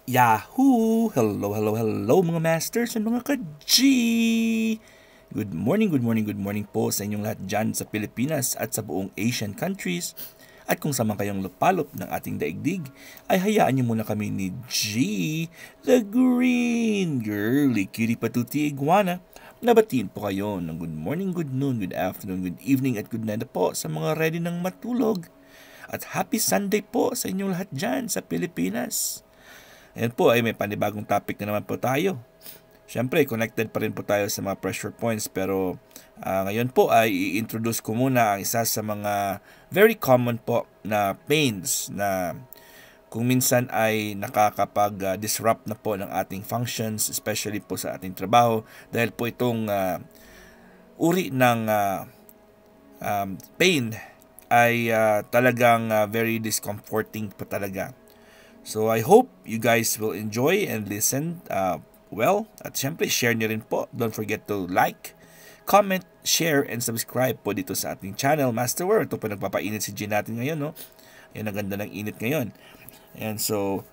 Yahoo! Hello, hello, hello mga masters and mga ka-G! Good morning, good morning, good morning po sa inyong lahat dyan sa Pilipinas at sa buong Asian countries. At kung saan kayong lupalop ng ating daigdig, ay hayaan niyo muna kami ni G, the Green Girly Cutie Patuti Iguana. Nabatiin po kayo ng good morning, good noon, good afternoon, good evening at good night po sa mga ready ng matulog. At happy Sunday po sa inyong lahat dyan sa Pilipinas. Ayan po ay may panibagong topic na naman po tayo. Siyempre, connected pa rin po tayo sa mga pressure points pero ngayon po ay i-introduce ko muna ang isa sa mga very common po na pains na kung minsan ay nakakapag-disrupt na po ng ating functions, especially po sa ating trabaho dahil po itong uri ng pain ay talagang very discomforting po talaga. So I hope you guys will enjoy and listen well. At syempre, share nyo rin po. Don't forget to like, comment, share, and subscribe po dito sa ating channel, Masterwear. Ito po nagpapainit si G natin ngayon, no? Ayan, ang ganda ng init ngayon. And so,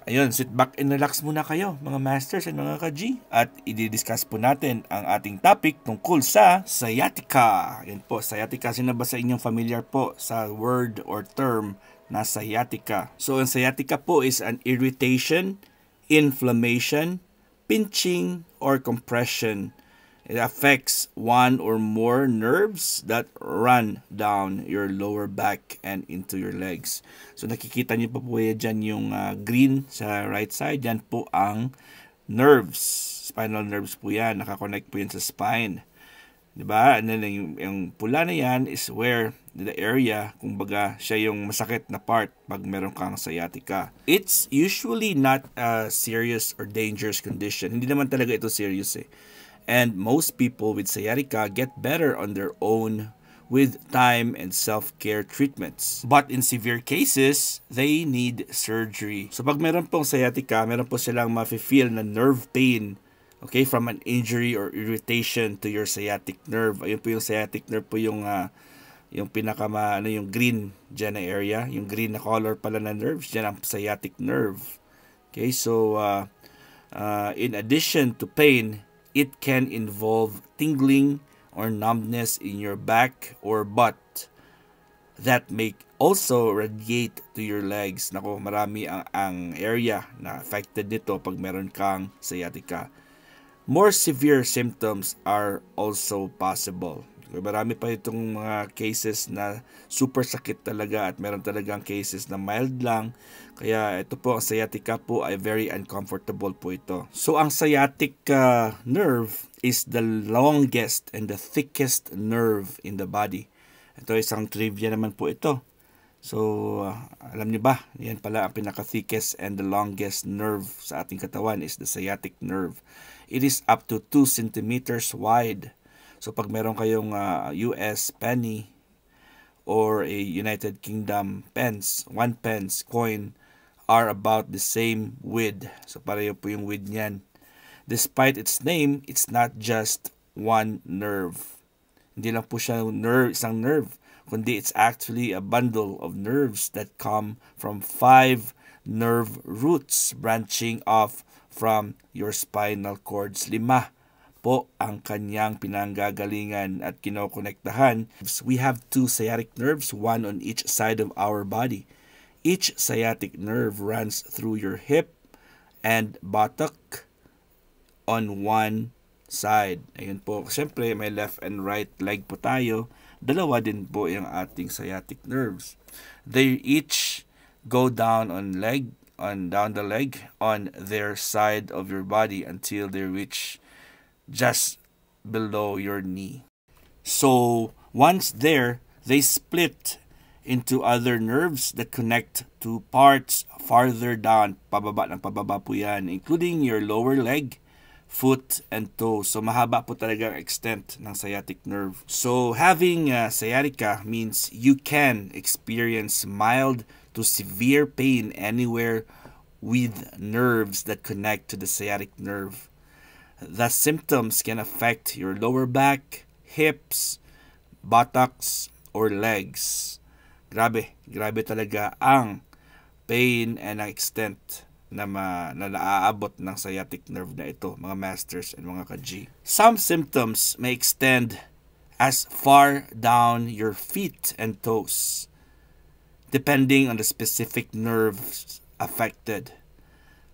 ayun, sit back and relax muna kayo, mga masters and mga ka-G. At i-discuss po natin ang ating topic tungkol sa sciatica. Ayan po, sciatica. Sino ba sa inyong familiar po sa word or term na sciatica? So, ang sciatica po is an irritation, inflammation, pinching, or compression. It affects one or more nerves that run down your lower back and into your legs. So, nakikita niyo pa po dyan yung green sa right side. Yan po ang nerves. Spinal nerves po yan. Nakakonect po yan sa spine. Diba? And then yung pula na yan is where the area, kumbaga, siya yung masakit na part pag meron kang sciatica. It's usually not a serious or dangerous condition. Hindi naman talaga ito serious eh. And most people with sciatica get better on their own with time and self-care treatments. But in severe cases, they need surgery. So pag meron pong sciatica, meron po silang mafe-feel na nerve pain, okay, from an injury or irritation to your sciatic nerve. Ayun po yung sciatic nerve po yung yung green dyan na area, yung green na color pala na nerves, dyan ang sciatic nerve. Okay, so in addition to pain, it can involve tingling or numbness in your back or butt that may also radiate to your legs. Nako, marami ang area na affected nito pag meron kang sciatica. More severe symptoms are also possible. Marami pa itong mga cases na super sakit talaga at meron talagang cases na mild lang. Kaya ito po, ang sciatica po ay very uncomfortable po ito. So ang sciatic nerve is the longest and the thickest nerve in the body. Ito isang trivia naman po ito. So alam niyo ba, yan pala ang pinaka-thickest and the longest nerve sa ating katawan is the sciatic nerve. It is up to 2 centimeters wide. So pag meron kayong US penny or a United Kingdom pence, 1 pence coin are about the same width. So pareho po yung width niyan. Despite its name, it's not just one nerve. Hindi lang po siya isang nerve, kundi it's actually a bundle of nerves that come from 5 nerve roots branching off from your spinal cords. 5 po ang kanyang pinanggagalingan at kinokonektahan. We have 2 sciatic nerves, one on each side of our body. Each sciatic nerve runs through your hip and buttock on one side. Ayun po. Siyempre, may left and right leg po tayo. Dalawa din po yung ating sciatic nerves. They each go down down the leg on their side of your body until they reach just below your knee. So once there, they split into other nerves that connect to parts farther down, pababa po yan, including your lower leg, foot, and toe. So mahaba po talaga ang extent ng sciatic nerve. So having sciatica means you can experience mild to severe pain anywhere with nerves that connect to the sciatic nerve. The symptoms can affect your lower back, hips, buttocks, or legs. Grabe talaga ang pain and ang extent na naaabot ng sciatic nerve na ito, mga masters and mga ka-G. Some symptoms may extend as far down your feet and toes, depending on the specific nerves affected.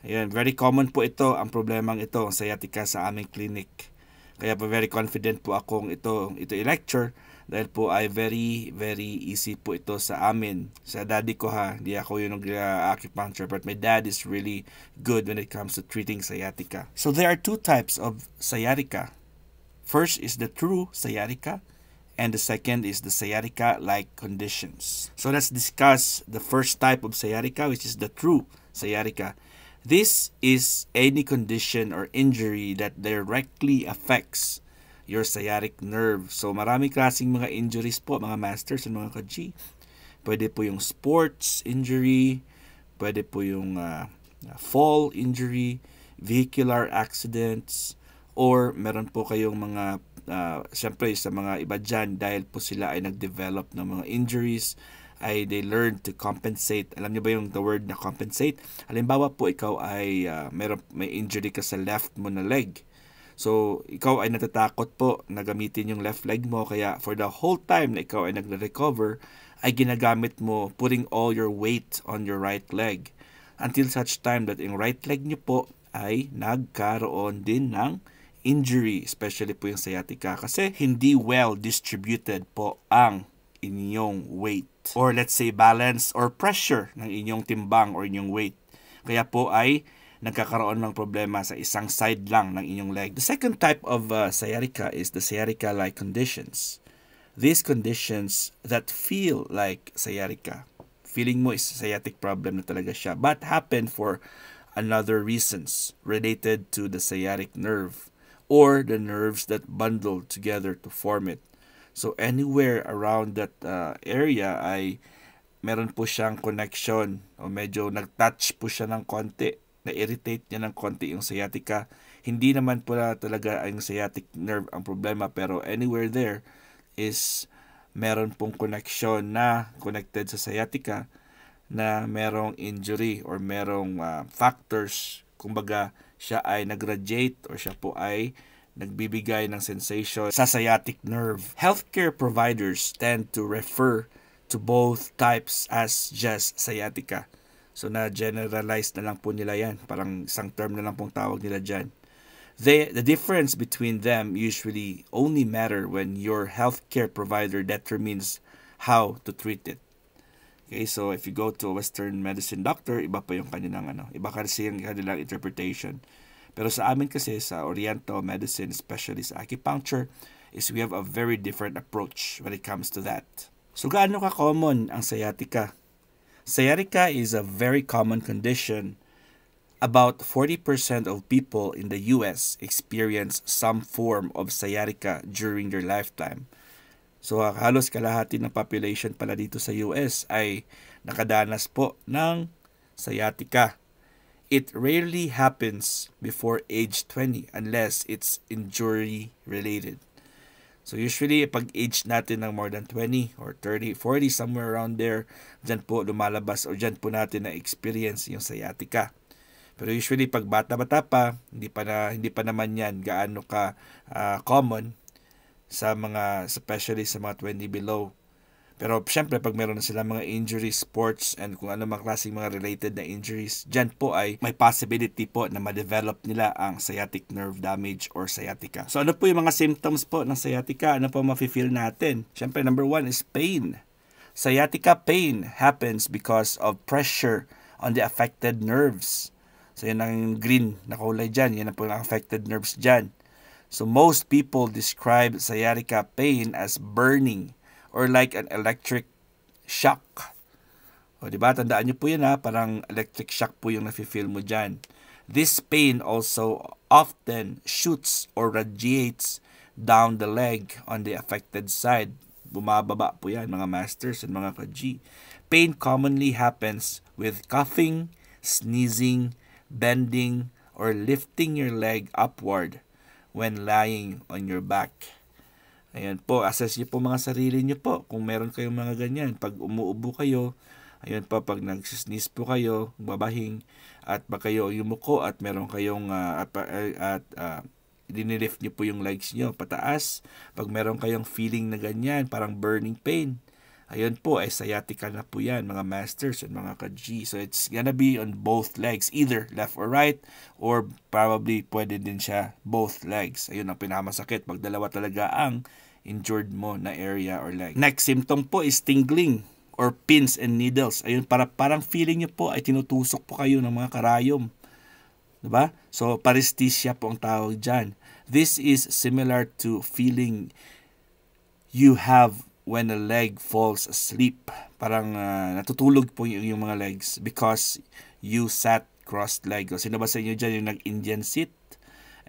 Ayan, very common po ito, ang problemang ito, ang sciatica sa aming clinic. Kaya po very confident po akong ito i-lecture dahil po ay very easy po ito sa amin. Sa daddy ko ha, hindi ako yung acupuncture, but my dad is really good when it comes to treating sciatica. So there are two types of sciatica. First is the true sciatica, and the second is the sciatica-like conditions. So let's discuss the first type of sciatica, which is the true sciatica. This is any condition or injury that directly affects your sciatic nerve. So marami klaseng mga injuries po, mga masters and mga ka-G. Pwede po yung sports injury, pwede po yung fall injury, vehicular accidents, or meron po kayong mga, syempre sa mga iba dyan, dahil po sila ay nag-develop ng mga injuries, ay they learn to compensate. Alam niyo ba yung the word na compensate? Halimbawa po, ikaw ay may injury ka sa left mo na leg. So, ikaw ay natatakot po na gamitin yung left leg mo, kaya for the whole time na ikaw ay nagre-recover, ay ginagamit mo putting all your weight on your right leg until such time that yung right leg niyo po ay nagkaroon din ng injury, especially po yung sciatica, kasi hindi well distributed po ang inyong weight, or let's say balance or pressure ng inyong timbang or inyong weight. Kaya po ay nagkakaroon ng problema sa isang side lang ng inyong leg. The second type of sciatica is the sciatica-like conditions. These conditions that feel like sciatica. Feeling mo is sciatic problem na talaga siya, but happen for another reasons related to the sciatic nerve or the nerves that bundle together to form it. So anywhere around that area ay meron po siyang connection o medyo nag-touch po siya ng konti, na-irritate niya ng konti yung sciatica. Hindi naman po talaga ang sciatic nerve ang problema, pero anywhere there is meron pong connection na connected sa sciatica na merong injury or merong factors, kumbaga siya ay nag-radiate or siya po ay nagbibigay ng sensation sa sciatic nerve. Healthcare providers tend to refer to both types as just sciatica. So na-generalize na lang po nila yan. Parang isang term na lang pong tawag nila dyan. The difference between them usually only matter when your healthcare provider determines how to treat it. Okay, so if you go to a Western medicine doctor, iba pa yung kanilang iba kasi yung kanilang interpretation. Pero sa amin kasi sa Oriental medicine, especially sa acupuncture, is we have a very different approach when it comes to that. So gaano ka-common ang sciatica? Sciatica is a very common condition. About 40% of people in the US experience some form of sciatica during their lifetime. So halos kalahati ng population pala dito sa US ay nakadanas po ng sciatica. It rarely happens before age 20 unless it's injury related. So usually pag age natin ng more than 20 or 30, 40, somewhere around there, dyan po lumalabas o dyan po natin na-experience yung sciatica. Pero usually pag bata-bata pa, hindi pa naman yan gaano ka common sa mga, especially sa mga 20 below. Pero syempre pag meron na sila mga injuries, sports, and kung ano mga klaseng mga related na injuries, dyan po ay may possibility po na ma-develop nila ang sciatic nerve damage or sciatica. So ano po yung mga symptoms po ng sciatica? Ano po ma-feel natin? Syempre number 1 is pain. Sciatica pain happens because of pressure on the affected nerves. So yan ang green na kulay dyan, yan ang po ang affected nerves dyan. So most people describe sciatica pain as burning or like an electric shock. O diba, tandaan nyo po yan parang electric shock po yung nafe-feel mo dyan. This pain also often shoots or radiates down the leg on the affected side. Bumababa po yan mga masters and mga ka-G. Pain commonly happens with coughing, sneezing, bending, or lifting your leg upward when lying on your back. Ayan po, assess nyo po mga sarili nyo po kung meron kayong mga ganyan. Pag umuubo kayo, Ayun po, pag nagsisneeze po kayo, babahing, at pag kayo yumuko at meron kayong dinilift nyo po yung legs nyo pataas, pag meron kayong feeling na ganyan, parang burning pain, ayun po, ay sciatica na po yan, mga masters and mga ka-G. So it's gonna be on both legs, either left or right, or probably pwede din siya both legs. Ayun ang pinakamasakit pag dalawa talaga ang injured mo na area or leg. Next symptom po is tingling or pins and needles. Ayun, parang feeling nyo po ay tinutusok po kayo ng mga karayom. Diba? So, paresthesia po ang tawag dyan. This is similar to feeling you have when a leg falls asleep. Parang natutulog po yung mga legs because you sat crossed-legged. Sino ba sa inyo dyan yung nag-Indian sit?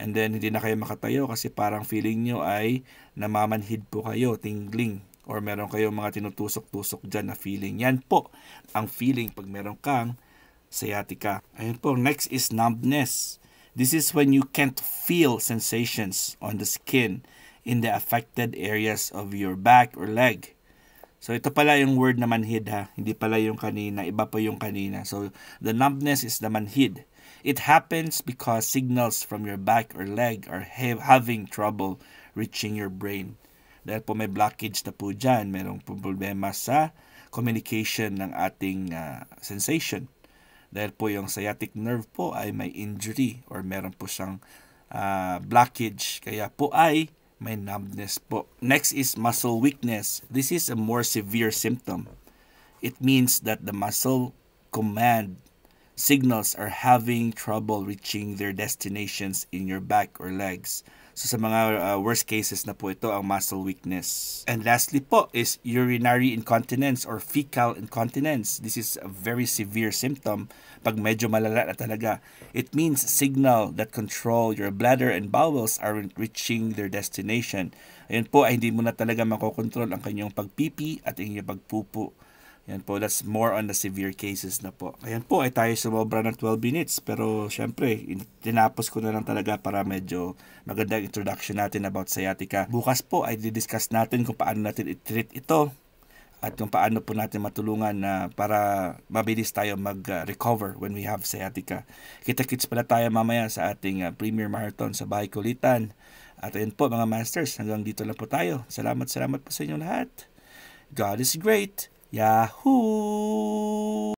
And then, hindi na kayo makatayo kasi parang feeling nyo ay namamanhid po kayo, tingling. Or meron kayong mga tinutusok-tusok dyan na feeling. Yan po ang feeling pag meron kang sciatica. Ayun po, next is numbness. This is when you can't feel sensations on the skin in the affected areas of your back or leg. So ito pala yung word na manhid ha, hindi pala yung kanina, iba pa yung kanina. So the numbness is the manhid. It happens because signals from your back or leg are having trouble reaching your brain. Dahil po may blockage na po dyan, merong problema sa communication ng ating sensation. Dahil po yung sciatic nerve po ay may injury or meron po siyang blockage. Kaya po ay may numbness po. Next is muscle weakness. This is a more severe symptom. It means that the muscle command signals are having trouble reaching their destinations in your back or legs. So sa mga worst cases na po ito ang muscle weakness. And lastly po is urinary incontinence or fecal incontinence. This is a very severe symptom pag medyo malala na talaga. It means signal that control your bladder and bowels aren't reaching their destination. Ayun po ay hindi mo na talaga makokontrol ang kanyang pagpipi at inyong pagpupo. Yan po, that's more on the severe cases na po. Ayan po, ay tayo sumobra ng 12 minutes. Pero syempre, tinapos ko na lang talaga para medyo magandang introduction natin about sciatica. Bukas po ay didiscuss natin kung paano natin i-treat ito at kung paano po natin matulungan na para mabilis tayo mag-recover when we have sciatica. Kita-kits pala tayo mamaya sa ating Premier Marathon sa Bahay Kulitan. At ayun po mga masters, hanggang dito lang po tayo. Salamat po sa inyo lahat. God is great. Yahoo!